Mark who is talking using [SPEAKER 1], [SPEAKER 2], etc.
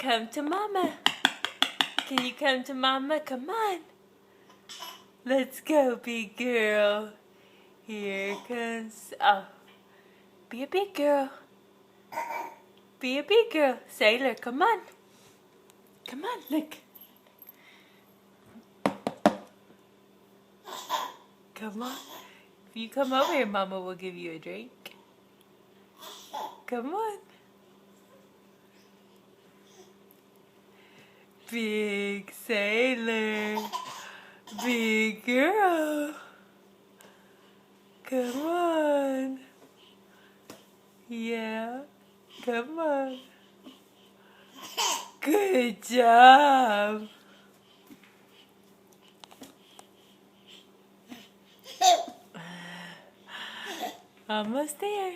[SPEAKER 1] Come to Mama. Can you come to Mama? Come on. Let's go, big girl. Here comes... Oh. Be a big girl. Be a big girl. Sailor, come on. Come on, look. Come on. If you come over here, Mama will give you a drink. Come on. Big sailor. Big girl. Come on. Yeah. Come on. Good job. Almost there.